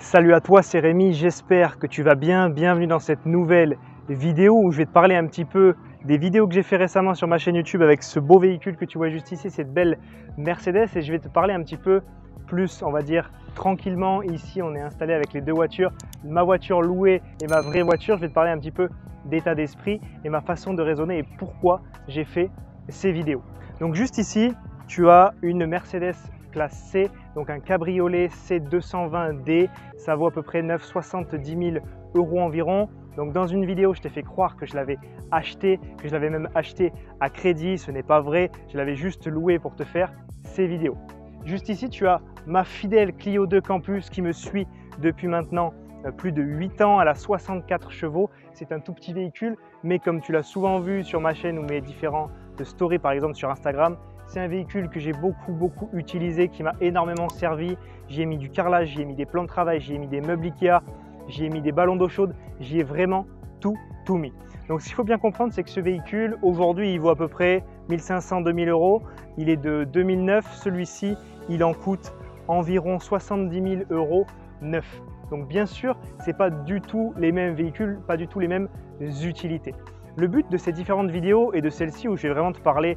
Salut à toi, c'est Rémi, j'espère que tu vas bien. Bienvenue dans cette nouvelle vidéo où je vais te parler un petit peu des vidéos que j'ai fait récemment sur ma chaîne YouTube avec ce beau véhicule que tu vois juste ici, cette belle Mercedes, et je vais te parler un petit peu plus, on va dire, tranquillement. Ici, on est installé avec les deux voitures, ma voiture louée et ma vraie voiture. Je vais te parler un petit peu d'état d'esprit et ma façon de raisonner et pourquoi j'ai fait ces vidéos. Donc juste ici, tu as une Mercedes classe C, donc un cabriolet C220D, ça vaut à peu près 970 000 € environ. Donc dans une vidéo, je t'ai fait croire que je l'avais acheté, que je l'avais même acheté à crédit. Ce n'est pas vrai, je l'avais juste loué pour te faire ces vidéos. Juste ici, tu as ma fidèle Clio 2 Campus qui me suit depuis maintenant plus de 8 ans. Elle a 64 chevaux, c'est un tout petit véhicule, mais comme tu l'as souvent vu sur ma chaîne ou mes différentes stories, par exemple sur Instagram, c'est un véhicule que j'ai beaucoup utilisé, qui m'a énormément servi. J'y ai mis du carrelage, j'y ai mis des plans de travail, j'y ai mis des meubles Ikea, j'y ai mis des ballons d'eau chaude, j'y ai vraiment tout mis. Donc ce qu'il faut bien comprendre, c'est que ce véhicule, aujourd'hui, il vaut à peu près 1500-2000 €. Il est de 2009, celui-ci, il en coûte environ 70 000 € neuf. Donc bien sûr, ce n'est pas du tout les mêmes véhicules, pas du tout les mêmes utilités. Le but de ces différentes vidéos et de celle-ci où je vais vraiment te parler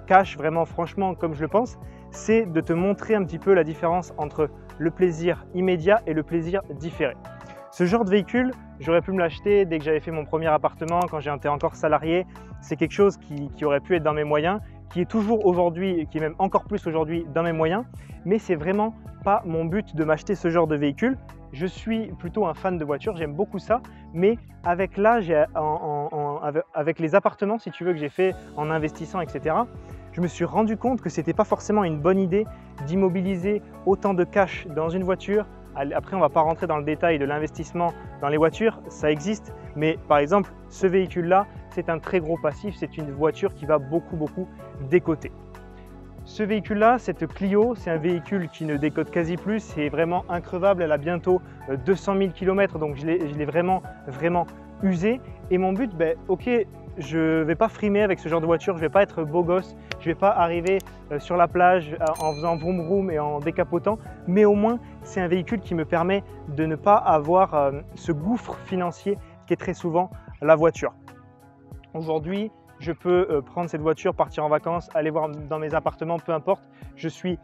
cash, vraiment franchement comme je le pense, c'est de te montrer un petit peu la différence entre le plaisir immédiat et le plaisir différé. Ce genre de véhicule, j'aurais pu me l'acheter dès que j'avais fait mon premier appartement, quand j'étais encore salarié. C'est quelque chose qui aurait pu être dans mes moyens, qui est toujours aujourd'hui, qui est même encore plus aujourd'hui dans mes moyens, mais c'est vraiment pas mon but de m'acheter ce genre de véhicule. Je suis plutôt un fan de voitures, j'aime beaucoup ça, mais avec l'âge, avec les appartements, si tu veux, que j'ai fait en investissant, etc., je me suis rendu compte que ce n'était pas forcément une bonne idée d'immobiliser autant de cash dans une voiture. Après, on ne va pas rentrer dans le détail de l'investissement dans les voitures, ça existe, mais par exemple, ce véhicule-là, c'est un très gros passif, c'est une voiture qui va beaucoup décoter. Ce véhicule-là, cette Clio, c'est un véhicule qui ne décote quasi plus, c'est vraiment increvable, elle a bientôt 200 000 km, donc je l'ai vraiment usée. Et mon but, ok, je ne vais pas frimer avec ce genre de voiture, je ne vais pas être beau gosse, je ne vais pas arriver sur la plage en faisant vroom vroom et en décapotant, mais au moins c'est un véhicule qui me permet de ne pas avoir ce gouffre financier qui est très souvent la voiture. Aujourd'hui, je peux prendre cette voiture, partir en vacances, aller voir dans mes appartements, peu importe, je suis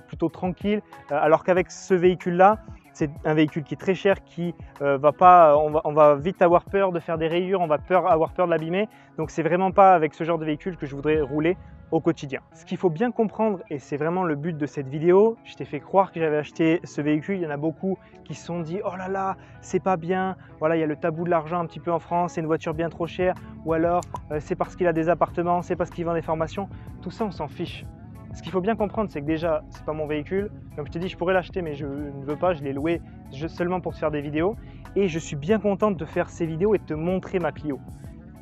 plutôt tranquille. Alors qu'avec ce véhicule-là, c'est un véhicule qui est très cher, qui on va vite avoir peur de faire des rayures, on va avoir peur de l'abîmer. Donc c'est vraiment pas avec ce genre de véhicule que je voudrais rouler au quotidien. Ce qu'il faut bien comprendre, et c'est vraiment le but de cette vidéo, je t'ai fait croire que j'avais acheté ce véhicule, il y en a beaucoup qui se sont dit « Oh là là, c'est pas bien, voilà, il y a le tabou de l'argent un petit peu en France, c'est une voiture bien trop chère, ou alors c'est parce qu'il a des appartements, c'est parce qu'il vend des formations ». Tout ça, on s'en fiche. Ce qu'il faut bien comprendre, c'est que déjà, c'est pas mon véhicule. Comme je t'ai dit, je pourrais l'acheter, mais je ne veux pas, je l'ai loué seulement pour te faire des vidéos. Et je suis bien content de te faire ces vidéos et de te montrer ma Clio.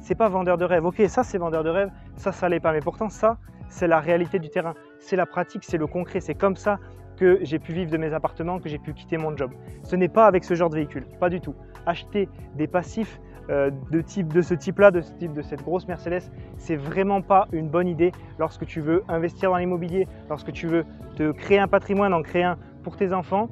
C'est pas vendeur de rêve. Ok, ça c'est vendeur de rêve, ça l'est pas. Mais pourtant, ça, c'est la réalité du terrain. C'est la pratique, c'est le concret. C'est comme ça que j'ai pu vivre de mes appartements, que j'ai pu quitter mon job. Ce n'est pas avec ce genre de véhicule, pas du tout. Acheter des passifs de ce type-là, de cette grosse Mercedes, c'est vraiment pas une bonne idée lorsque tu veux investir dans l'immobilier, lorsque tu veux te créer un patrimoine, en créer un pour tes enfants.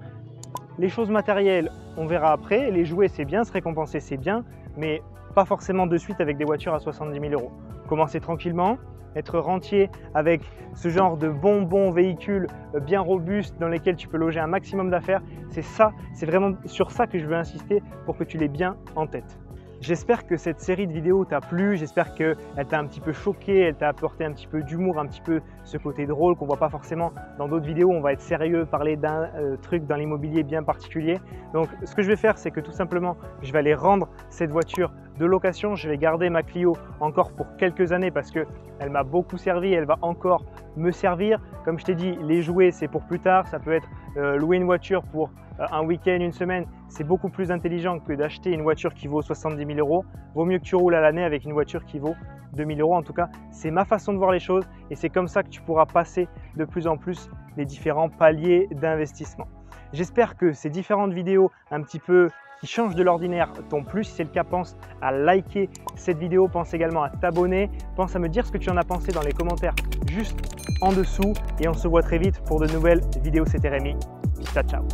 Les choses matérielles, on verra après. Les jouets, c'est bien, se récompenser, c'est bien, mais pas forcément de suite avec des voitures à 70 000 €. Commencer tranquillement, être rentier avec ce genre de bons véhicules bien robustes dans lesquels tu peux loger un maximum d'affaires. C'est vraiment sur ça que je veux insister pour que tu l'aies bien en tête. J'espère que cette série de vidéos t'a plu, j'espère qu'elle t'a un petit peu choqué, elle t'a apporté un petit peu d'humour, un petit peu ce côté drôle qu'on ne voit pas forcément dans d'autres vidéos. On va être sérieux, parler d'un truc dans l'immobilier bien particulier. Donc ce que je vais faire, c'est que tout simplement, je vais aller rendre cette voiture de location. Je vais garder ma Clio encore pour quelques années parce qu'elle m'a beaucoup servi, elle va encore me servir. Comme je t'ai dit, les jouets, c'est pour plus tard. Ça peut être louer une voiture pour un week-end, une semaine. C'est beaucoup plus intelligent que d'acheter une voiture qui vaut 70 000 €. Vaut mieux que tu roules à l'année avec une voiture qui vaut 2 000 €. En tout cas, c'est ma façon de voir les choses et c'est comme ça que tu pourras passer de plus en plus les différents paliers d'investissement. J'espère que ces différentes vidéos un petit peu qui changent de l'ordinaire t'ont plu. Si c'est le cas, pense à liker cette vidéo, pense également à t'abonner, pense à me dire ce que tu en as pensé dans les commentaires juste en dessous et on se voit très vite pour de nouvelles vidéos. C'était Rémi, ciao ciao.